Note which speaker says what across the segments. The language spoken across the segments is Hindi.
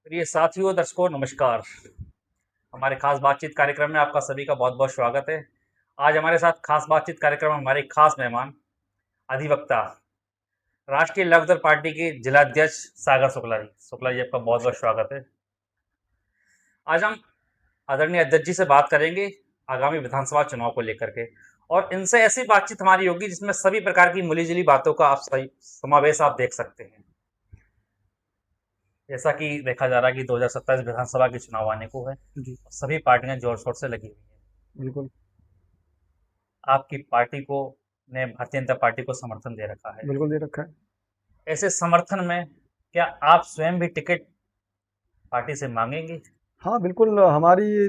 Speaker 1: प्रिय साथियों, दर्शकों नमस्कार। हमारे खास बातचीत कार्यक्रम में आपका सभी का बहुत-बहुत स्वागत है। आज हमारे साथ खास बातचीत कार्यक्रम में हमारे खास मेहमान, अधिवक्ता, राष्ट्रीय लोकदल पार्टी के जिलाध्यक्ष सागर शुक्ला जी। शुक्ला जी, आपका बहुत-बहुत स्वागत है। आज हम आदरणीय अध्यक्ष जी से बात करेंगे आगामी विधानसभा चुनाव को लेकर के, और इनसे ऐसी बातचीत हमारी होगी जिसमें सभी प्रकार की मिली-जुली बातों का आप सही समावेश आप देख सकते हैं। जैसा कि देखा जा रहा है कि 2027 विधानसभा के चुनाव आने को है।
Speaker 2: जी,
Speaker 1: सभी पार्टियां जोर शोर से लगी हुई हैं।
Speaker 2: बिल्कुल।
Speaker 1: आपकी पार्टी को ने भारतीय जनता पार्टी को समर्थन दे रखा है।
Speaker 2: बिल्कुल दे रखा है।
Speaker 1: ऐसे समर्थन में क्या आप स्वयं भी टिकट पार्टी से मांगेंगे?
Speaker 2: हाँ, बिल्कुल हमारी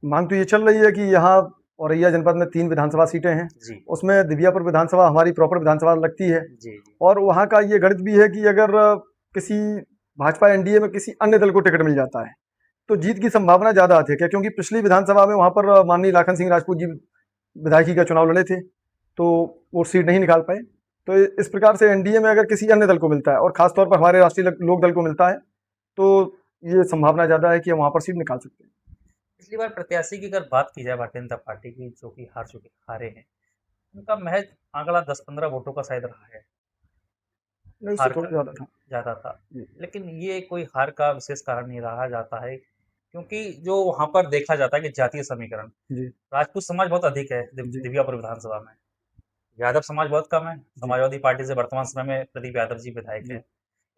Speaker 2: माँग तो ये चल रही है कि यहाँ औरैया जनपद में 3 विधानसभा सीटें हैं।
Speaker 1: जी,
Speaker 2: उसमें दिव्यापुर विधानसभा हमारी प्रॉपर विधानसभा लगती है
Speaker 1: जी, जी।
Speaker 2: और वहाँ का ये गणित भी है कि अगर किसी भाजपा एनडीए में किसी अन्य दल को टिकट मिल जाता है, तो जीत की संभावना ज़्यादा अधिक है क्योंकि पिछली विधानसभा में वहाँ पर माननीय लाखन सिंह राजपूत जी विधायकी का चुनाव लड़े थे, तो वो सीट नहीं निकाल पाए। तो इस प्रकार से एनडीए में अगर किसी अन्य दल को मिलता है और ख़ास तौर पर हमारे राष्ट्रीय लोक दल को मिलता है, तो ये संभावना ज़्यादा है कि हम वहाँ पर सीट निकाल सकते हैं।
Speaker 1: पिछली बार प्रत्याशी की अगर बात की जाए भारतीय जनता पार्टी की, जो कि हारे हैं, उनका महज आंकड़ा 10-15 वोटों का शायद रहा है।
Speaker 2: नहीं, उससे
Speaker 1: हार का
Speaker 2: थोड़ा ज़्यादा था।
Speaker 1: ज़्यादा था।
Speaker 2: जी,
Speaker 1: लेकिन ये कोई हार का विशेष कारण नहीं रहा जाता है, क्योंकि जो वहाँ पर देखा जाता है कि जातीय समीकरण,
Speaker 2: जी,
Speaker 1: राजपूत समाज बहुत अधिक है
Speaker 2: जी,
Speaker 1: दिव्यापुर विधानसभा में। यादव समाज बहुत कम है।
Speaker 2: जी,
Speaker 1: समाजवादी पार्टी से वर्तमान समय में प्रदीप यादव जी विधायक
Speaker 2: जी।
Speaker 1: हैं।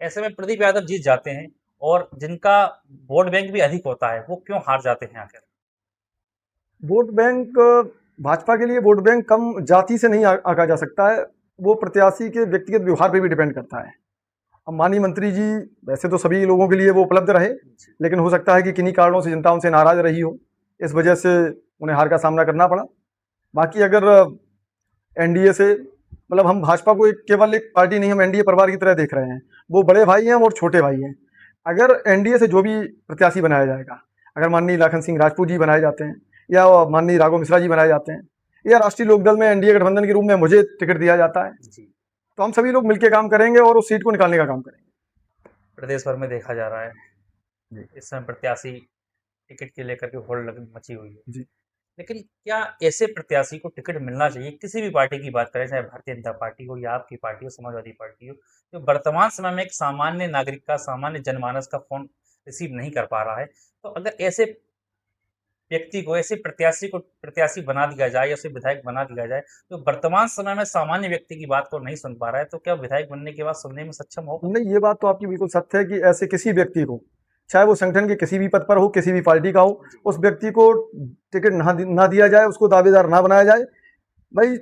Speaker 1: ऐसे में प्रदीप यादव जीत जाते हैं, और जिनका वोट बैंक भी अधिक होता है, वो क्यों हार जाते हैं आखिर?
Speaker 2: वोट बैंक भाजपा के लिए वोट बैंक कम जाति से नहीं आंका जा सकता है, वो प्रत्याशी के व्यक्तिगत व्यवहार पे भी डिपेंड करता है। अब माननीय मंत्री जी वैसे तो सभी लोगों के लिए वो उपलब्ध रहे,
Speaker 1: जी,
Speaker 2: लेकिन हो सकता है कि किन्हीं कारणों से जनता उनसे नाराज रही हो, इस वजह से उन्हें हार का सामना करना पड़ा। बाकी अगर एनडीए से मतलब हम भाजपा को केवल एक पार्टी नहीं, हम एनडीए परिवार की तरह देख रहे हैं। वो बड़े भाई हैं और छोटे भाई हैं। अगर एनडीए से जो भी प्रत्याशी बनाया जाएगा, अगर माननीय लाखन सिंह राजपूत जी बनाए जाते हैं या माननीय राघव मिश्रा जी बनाए जाते हैं या राष्ट्रीय लोकदल में एनडीए गठबंधन के रूप में मुझे टिकट दिया जाता है,
Speaker 1: जी।
Speaker 2: तो हम सभी लोग मिलकर काम करेंगे और उस सीट को निकालने का काम करेंगे।
Speaker 1: प्रदेश भर में देखा जा रहा है,
Speaker 2: जी,
Speaker 1: इस समय प्रत्याशी टिकट के लेकर के होड़ लग मची हुई है।
Speaker 2: जी,
Speaker 1: लेकिन क्या ऐसे प्रत्याशी को टिकट मिलना चाहिए? किसी भी पार्टी की बात करें, चाहे भारतीय जनता पार्टी हो या आपकी पार्टी हो, समाजवादी पार्टी हो, जो वर्तमान समय में एक सामान्य नागरिक का, सामान्य जनमानस का फ़ोन रिसीव नहीं कर पा रहा है। तो अगर ऐसे व्यक्ति को, ऐसे प्रत्याशी को प्रत्याशी बना दिया जाए या उसे विधायक बना दिया जाए, तो वर्तमान समय में सामान्य व्यक्ति की बात को नहीं सुन पा रहा है, तो क्या विधायक बनने के बाद सुनने में सक्षम होगा?
Speaker 2: नहीं, ये बात तो आपकी बिल्कुल सत्य है कि ऐसे किसी व्यक्ति को, चाहे वो संगठन के किसी भी पद पर हो, किसी भी पार्टी का हो,
Speaker 1: जी।
Speaker 2: उस व्यक्ति को टिकट ना दिया जाए, उसको दावेदार ना बनाया जाए। भाई,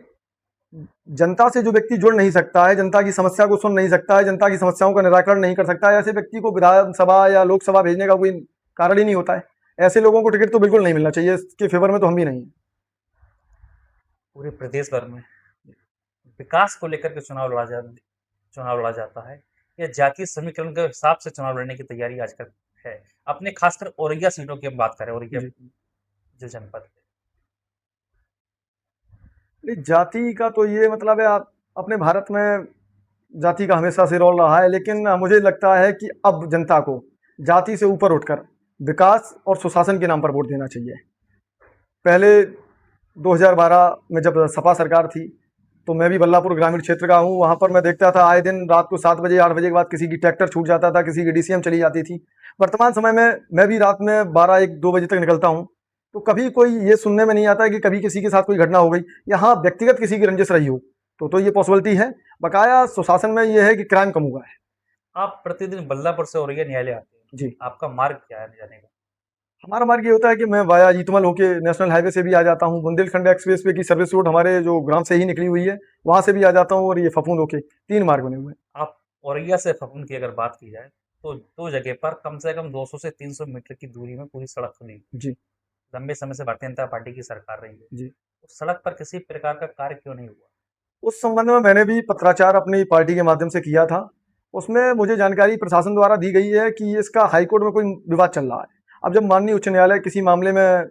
Speaker 2: जनता से जो व्यक्ति जुड़ नहीं सकता है, जनता की समस्या को सुन नहीं सकता है, जनता की समस्याओं का निराकरण नहीं कर सकता है, ऐसे व्यक्ति को विधानसभा या लोकसभा भेजने का कोई कारण ही नहीं होता है। ऐसे लोगों को टिकट तो बिल्कुल नहीं मिलना चाहिए, इसके फेवर में तो हम भी नहीं हैं।
Speaker 1: पूरे प्रदेश भर में विकास को लेकर के चुनाव लड़ा जाता है, या जातीय समीकरण के हिसाब से चुनाव लड़ने की तैयारी आजकल है? अपने खासकर औरैया सीटों की हम बात करें, औरैया
Speaker 2: जी,
Speaker 1: जो जनपद है।
Speaker 2: नहीं, जाति का तो ये मतलब है, आप अपने भारत में जाति का हमेशा से रोल रहा है, लेकिन मुझे लगता है कि अब जनता को जाति से ऊपर उठकर विकास और सुशासन के नाम पर वोट देना चाहिए। पहले 2012 में जब सपा सरकार थी, तो मैं भी बल्लापुर ग्रामीण क्षेत्र का हूँ। वहाँ पर मैं देखता था आए दिन रात को 7 बजे 8 बजे के बाद किसी की ट्रैक्टर छूट जाता था, किसी की डीसीएम चली जाती थी। वर्तमान समय में मैं भी रात में 12-1-2 बजे तक निकलता हूँ, तो कभी कोई ये सुनने में नहीं आता है कि कभी किसी के साथ कोई घटना हो गई या हाँ व्यक्तिगत किसी की रंजिश रही हो, तो ये पॉसिबिलिटी है। बकाया सुशासन में ये है कि क्राइम कम हुआ है।
Speaker 1: आप प्रतिदिन बल्लापुर से औरैया न्यायालय आते हैं।
Speaker 2: जी,
Speaker 1: आपका मार्ग क्या है आने जाने का?
Speaker 2: हमारा मार्ग ये होता है कि मैं वाया जीतमल होके नेशनल हाईवे से भी आ जाता हूँ, बुंदेलखंड एक्सप्रेस वे की सर्विस रोड हमारे जो ग्राम से ही निकली हुई है, वहाँ से भी आ जाता हूँ और ये फफूंद होके 3 मार्ग बने हुए हैं।
Speaker 1: आप औरैया से फफूंद की अगर बात की जाए, तो 2 जगह पर कम से कम 200 से 300 मीटर की दूरी में पूरी सड़क खुली।
Speaker 2: जी,
Speaker 1: लंबे समय से भारतीय जनता पार्टी की सरकार रही है।
Speaker 2: जी।
Speaker 1: उस सड़क पर किसी प्रकार का कार्य क्यों नहीं हुआ?
Speaker 2: उस संबंध में मैंने भी पत्राचार अपनी पार्टी के माध्यम से किया था। उसमें मुझे जानकारी प्रशासन द्वारा दी गई है कि इसका हाईकोर्ट में कोई विवाद चल रहा है। अब जब माननीय उच्च न्यायालय किसी मामले में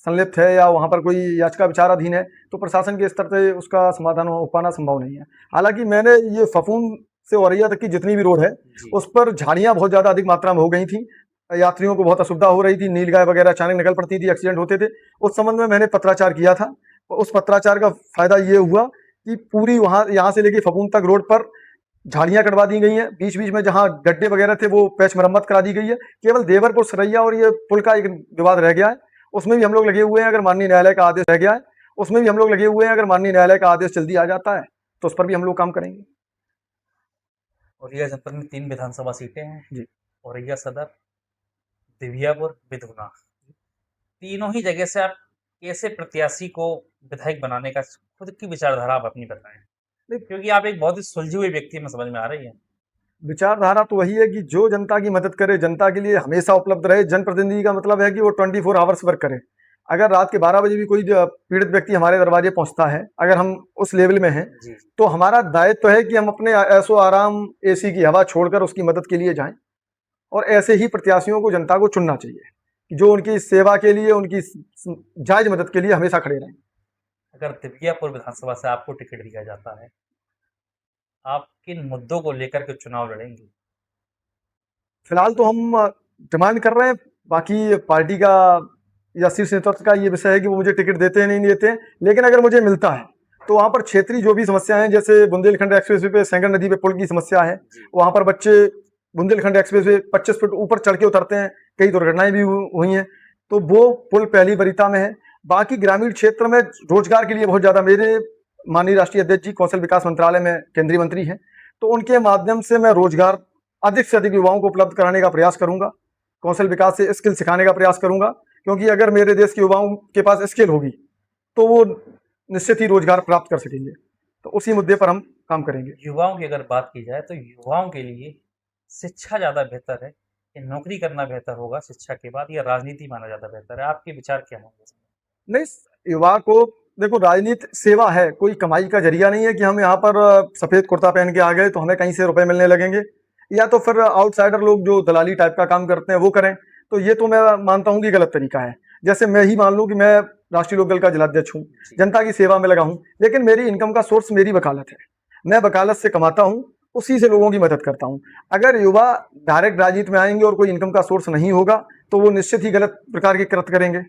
Speaker 2: संलिप्त है या वहाँ पर कोई याचिका विचाराधीन है, तो प्रशासन के स्तर पे उसका समाधान हो पाना संभव नहीं है। हालाँकि मैंने ये फफूंद से औरैया तक की जितनी भी रोड है
Speaker 1: जी।
Speaker 2: उस पर झाड़ियां बहुत ज्यादा अधिक मात्रा में हो गई थी। यात्रियों को बहुत असुविधा हो रही थी, नीलगाय वगैरह अचानक निकल पड़ती थी, एक्सीडेंट होते थे। उस संबंध में मैंने पत्राचार किया था। उस पत्राचार का फायदा ये हुआ कि पूरी वहां यहाँ से लेके फपून तक रोड पर झाड़ियां कटवा दी गई हैं। बीच बीच में जहां गड्ढे वगैरह थे वो पैच मरम्मत करा दी गई है। केवल देवरपुर सरैया और ये पुल का एक विवाद रह गया है, उसमें भी हम लोग लगे हुए हैं। अगर माननीय न्यायालय का आदेश रह गया है, उसमें भी हम लोग लगे हुए हैं। अगर माननीय न्यायालय का आदेश जल्दी आ जाता है तो उस पर भी हम लोग काम करेंगे।
Speaker 1: औरैया जनपद में 3 विधानसभा सीटें हैं।
Speaker 2: जी।
Speaker 1: औरैया सदर, दिव्यापुर, बिधुना। तीनों ही जगह से आप कैसे प्रत्याशी को विधायक बनाने का खुद की विचारधारा आप अपनी बताएं,
Speaker 2: नहीं,
Speaker 1: क्योंकि आप एक बहुत ही सुलझे हुए व्यक्ति में समझ में आ रही है।
Speaker 2: विचारधारा तो वही है कि जो जनता की मदद करे, जनता के लिए हमेशा उपलब्ध रहे। जनप्रतिनिधि का मतलब है कि वो 24 आवर्स वर्क करे। अगर रात के 12 बजे भी कोई पीड़ित व्यक्ति हमारे दरवाजे पहुंचता है, अगर हम उस लेवल में हैं,
Speaker 1: जी।
Speaker 2: तो हमारा दायित्व है कि हम अपने ऐशो आराम, एसी की हवा छोड़कर उसकी मदद के लिए जाएं। और ऐसे ही प्रत्याशियों को जनता को चुनना चाहिए कि जो उनकी सेवा के लिए, उनकी जायज मदद के लिए हमेशा खड़े रहें।
Speaker 1: अगर दिव्यापुर विधानसभा से आपको टिकट दिया जाता है, आप किन मुद्दों को लेकर के चुनाव लड़ेंगे?
Speaker 2: फिलहाल तो हम डिमांड कर रहे हैं। बाकी पार्टी का या शीर्ष नेतृत्व का ये विषय है कि वो मुझे टिकट देते हैं नहीं देते हैं। लेकिन अगर मुझे मिलता है तो वहाँ पर क्षेत्रीय जो भी समस्याएं हैं, जैसे बुंदेलखंड एक्सप्रेस वे पे सेंगर नदी पे पुल की समस्या है, वहाँ पर बच्चे बुंदेलखंड एक्सप्रेस वे 25 फुट ऊपर चढ़ के उतरते हैं, कई दुर्घटनाएं भी हुई हैं, तो वो पुल पहली वरीयता में है। बाकी ग्रामीण क्षेत्र में रोजगार के लिए बहुत ज्यादा, मेरे माननीय राष्ट्रीय अध्यक्ष जी कौशल विकास मंत्रालय में केंद्रीय मंत्री हैं, तो उनके माध्यम से मैं रोजगार अधिक से अधिक युवाओं को उपलब्ध कराने का प्रयास करूंगा। कौशल विकास से स्किल सिखाने का प्रयास करूंगा, क्योंकि अगर मेरे देश के युवाओं के पास स्किल होगी तो वो निश्चित ही रोजगार प्राप्त कर सकेंगे। तो उसी मुद्दे पर हम काम करेंगे।
Speaker 1: युवाओं की अगर बात की जाए तो युवाओं के लिए शिक्षा ज़्यादा बेहतर है या नौकरी करना बेहतर होगा शिक्षा के बाद, या राजनीति माना ज़्यादा बेहतर है? आपके विचार क्या होंगे इसमें?
Speaker 2: नहीं, युवा को देखो, राजनीति सेवा है, कोई कमाई का जरिया नहीं है कि हम यहाँ पर सफेद कुर्ता पहन के आ गए तो हमें कहीं से रुपए मिलने लगेंगे, या तो फिर आउटसाइडर लोग जो दलाली टाइप का काम करते हैं वो करें। तो ये तो मैं मानता हूँ कि गलत तरीका है। जैसे मैं ही मान लूँ कि मैं राष्ट्रीय लोकदल का जिलाध्यक्ष हूँ, जनता की सेवा में लगा हूँ, लेकिन मेरी इनकम का सोर्स मेरी वकालत है। मैं वकालत से कमाता हूँ, उसी से लोगों की मदद करता हूँ। अगर युवा डायरेक्ट राजनीति में आएंगे और कोई इनकम का सोर्स नहीं होगा तो वो निश्चित ही गलत प्रकार के कृत्य करेंगे।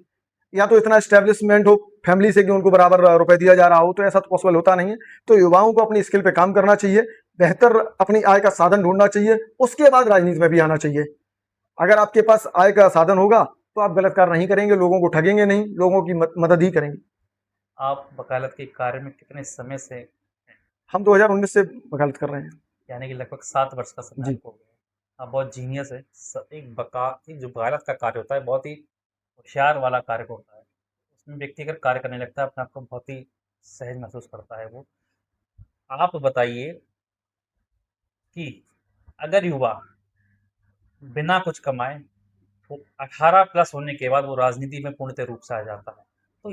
Speaker 2: या तो इतना एस्टेब्लिशमेंट हो फैमिली से कि उनको बराबर रुपए दिया जा रहा हो, तो ऐसा तो पॉसिबल होता नहीं है। तो युवाओं को अपनी स्किल पे काम करना चाहिए, बेहतर अपनी आय का साधन ढूंढना चाहिए, उसके बाद राजनीति में भी आना चाहिए। अगर आपके पास आय का साधन होगा तो आप गलत कार्य नहीं करेंगे, लोगों को ठगेंगे नहीं, लोगों की मदद ही करेंगे।
Speaker 1: आप वकालत के कार्य में कितने समय से हैं?
Speaker 2: हम 2019 से वकालत कर रहे हैं।
Speaker 1: यानी कि लगभग 7 वर्ष का समय
Speaker 2: जी।
Speaker 1: आपको हो गया। आप बहुत जीनियस है। एक जो वकालत का कार्य होता है बहुत ही होशियार वाला कार्य होता है। उसमें व्यक्ति अगर कार्य करने लगता है अपने आप को बहुत ही सहज महसूस करता है वो। आप बताइए कि अगर युवा बिना कुछ कमाए वो 18 प्लस होने के बाद वो राजनीति में पूर्णतः रूप से आ जाता है,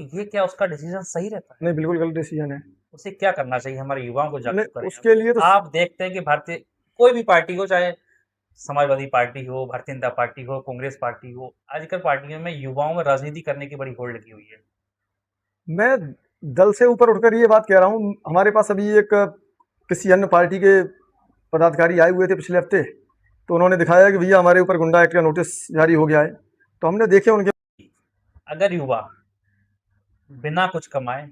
Speaker 1: तो ये क्या उसका डिसीजन सही रहता है?
Speaker 2: नहीं, बिल्कुल गलत डिसीजन है।
Speaker 1: उसे क्या करना चाहिए? हमारे युवाओं को
Speaker 2: नहीं,
Speaker 1: जागरूक करें
Speaker 2: उसके लिए तो
Speaker 1: आप देखते हैं कि भारतीय कोई भी पार्टी हो, चाहे समाजवादी पार्टी हो, भारतीय जनता पार्टी हो, कांग्रेस पार्टी हो, आजकल पार्टियों में युवाओं में राजनीति करने की बड़ी होड़ लगी हुई है।
Speaker 2: मैं दल से ऊपर उठकर ये बात कह रहा हूँ। हमारे पास अभी एक किसी अन्य पार्टी के पदाधिकारी आए हुए थे पिछले हफ्ते, तो उन्होंने दिखाया कि भैया हमारे ऊपर गुंडा एक्ट का नोटिस जारी हो गया है। तो हमने देखे उनके।
Speaker 1: अगर युवा बिना कुछ कमाए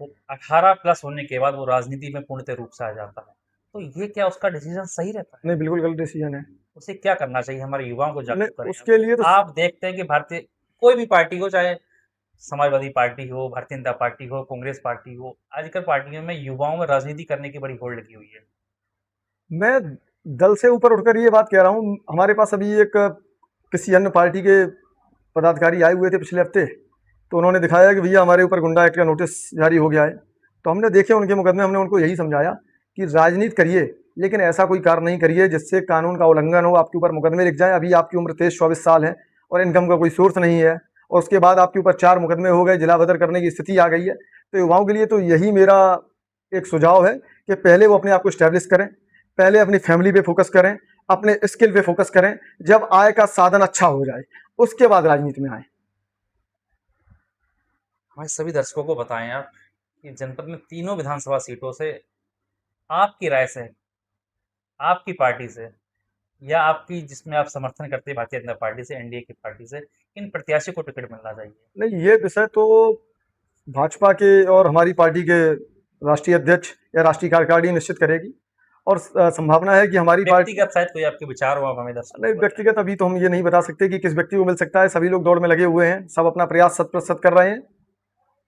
Speaker 1: वो 18 प्लस होने के बाद वो राजनीति में पूर्णतः रूप से आ जाता है, तो ये क्या उसका डिसीजन सही रहता है?
Speaker 2: नहीं, बिल्कुल गलत डिसीजन है।
Speaker 1: उसे क्या करना चाहिए? हमारे युवाओं को
Speaker 2: नहीं,
Speaker 1: जागरूक करें
Speaker 2: उसके लिए तो
Speaker 1: आप देखते हैं कि भारतीय कोई भी पार्टी हो, चाहे समाजवादी पार्टी हो, भारतीय जनता पार्टी हो, कांग्रेस पार्टी हो, आजकल पार्टियों में युवाओं में राजनीति करने की बड़ी होड़ लगी हुई है।
Speaker 2: मैं दल से ऊपर उठकर ये बात कह रहा हूँ। हमारे पास अभी एक किसी अन्य पार्टी के पदाधिकारी आए हुए थे पिछले हफ्ते, तो उन्होंने दिखाया कि भैया हमारे ऊपर गुंडा एक्ट का नोटिस जारी हो गया है। तो हमने देखे उनके मुकदमे, हमने उनको यही समझाया कि राजनीति करिए, लेकिन ऐसा कोई कार्य नहीं करिए जिससे कानून का उल्लंघन हो, आपके ऊपर मुकदमे लिख जाए। अभी आपकी उम्र 23-24 साल है और इनकम का कोई सोर्स नहीं है, और उसके बाद आपके ऊपर 4 मुकदमे हो गए, जिला बदर करने की स्थिति आ गई है। तो युवाओं के लिए तो यही मेरा एक सुझाव है कि पहले वो अपने आप को स्टैब्लिश करें, पहले अपनी फैमिली पे फोकस करें, अपने स्किल पे फोकस करें। जब आय का साधन अच्छा हो जाए उसके बाद राजनीति में आए।
Speaker 1: हमारे सभी दर्शकों को बताएं आप कि जनपद में तीनों विधानसभा सीटों से आपकी राय से आपकी पार्टी से या आपकी जिसमें आप समर्थन करते हैं भारतीय जनता पार्टी से, एनडीए की पार्टी से, किन प्रत्याशी को टिकट मिलना चाहिए?
Speaker 2: नहीं, ये विषय तो भाजपा के और हमारी पार्टी के राष्ट्रीय अध्यक्ष या राष्ट्रीय कार्यकारिणी निश्चित करेगी। और संभावना है कि हमारी पार्टी,
Speaker 1: व्यक्तिगत शायद कोई आपके विचार हो, आप हमें दर्शकों
Speaker 2: नहीं
Speaker 1: को बताएं।
Speaker 2: व्यक्तिगत अभी तो हम ये नहीं बता सकते कि किस व्यक्ति को मिल सकता है। सभी लोग दौड़ में लगे हुए हैं, सब अपना प्रयास शत प्रतिशत कर रहे हैं,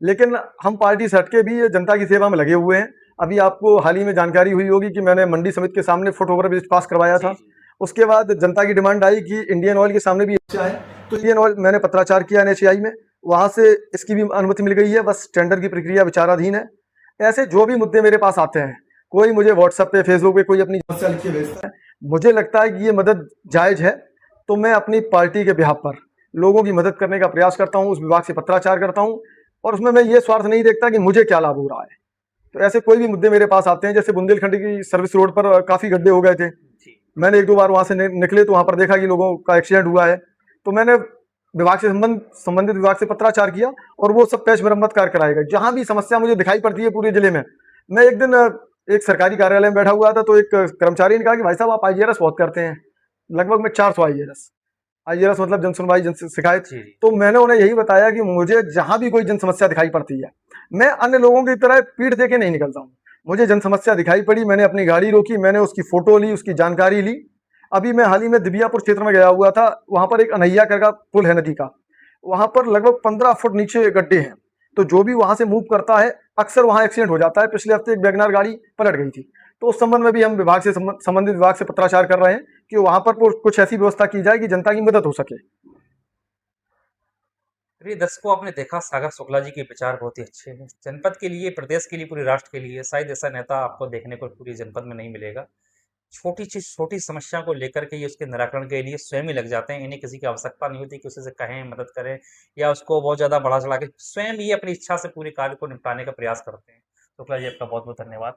Speaker 2: लेकिन हम पार्टी से हटके भी जनता की सेवा में लगे हुए हैं। अभी आपको हाल ही में जानकारी हुई होगी कि मैंने मंडी समिति के सामने फुट ओवर ब्रिज पास करवाया था। उसके बाद जनता की डिमांड आई कि इंडियन ऑयल के सामने भी अच्छा है, तो इंडियन ऑयल मैंने पत्राचार किया एनएचएआई में, वहां से इसकी भी अनुमति मिल गई है, बस टेंडर की प्रक्रिया विचाराधीन है। ऐसे जो भी मुद्दे मेरे पास आते हैं, कोई मुझे व्हाट्सएप पे फेसबुक पे कोई अपनी समस्या लिख के भेजता है, मुझे लगता है कि ये मदद जायज है, तो मैं अपनी पार्टी के बिहाफ पर लोगों की मदद करने का प्रयास करता हूँ, उस विभाग से पत्राचार करता हूँ, और उसमें मैं ये स्वार्थ नहीं देखता कि मुझे क्या लाभ हो रहा है। तो ऐसे कोई भी मुद्दे मेरे पास आते हैं, जैसे बुंदेलखंड की सर्विस रोड पर काफी गड्ढे हो गए थे, मैंने एक दो बार वहां से निकले तो वहां पर देखा कि लोगों का एक्सीडेंट हुआ है, तो मैंने विभाग से संबंधित विभाग से पत्राचार किया और वो सब पैच मरम्मत कार्य कराए गए। जहां भी समस्या मुझे दिखाई पड़ती है पूरे जिले में, मैं एक दिन एक सरकारी कार्यालय में बैठा हुआ था, तो एक कर्मचारी ने कहा कि भाई साहब आप आईजीआरएस बहुत करते हैं, लगभग मैं 400 आईजीआरएस, आईजीआरएस मतलब जन सुनवाई जन शिकायत। तो मैंने उन्हें यही बताया कि मुझे जहां भी कोई जन समस्या दिखाई पड़ती है, मैं अन्य लोगों की तरह पीठ देके नहीं निकलता हूँ। मुझे जन समस्या दिखाई पड़ी, मैंने अपनी गाड़ी रोकी, मैंने उसकी फोटो ली, उसकी जानकारी ली। अभी मैं हाल ही में दिबियापुर क्षेत्र में गया हुआ था, वहां पर एक अनैया का पुल है नदी का, वहां पर लगभग 15 फुट नीचे गड्ढे हैं, तो जो भी वहां से मूव करता है अक्सर वहां एक्सीडेंट हो जाता है। पिछले हफ्ते एक वैगनार गाड़ी पलट गई थी, तो उस संबंध में भी हम विभाग से संबंधित विभाग से पत्राचार कर रहे हैं कि वहां पर कुछ ऐसी व्यवस्था की जाए कि जनता की मदद हो सके।
Speaker 1: प्रिय दर्शकों, आपने देखा सागर शुक्ला जी के विचार बहुत ही अच्छे हैं। जनपद के लिए, प्रदेश के लिए, पूरे राष्ट्र के लिए शायद ऐसा नेता आपको देखने को पूरी जनपद में नहीं मिलेगा। छोटी चीज, छोटी समस्या को लेकर के ये उसके निराकरण के लिए स्वयं ही लग जाते हैं। इन्हें किसी की आवश्यकता नहीं होती कि उसे से कहें, मदद करें या उसको बहुत ज़्यादा बढ़ा चढ़ा के, स्वयं ही अपनी इच्छा से पूरे कार्य को निपटाने का प्रयास करते हैं। शुक्ला जी, आपका बहुत बहुत धन्यवाद।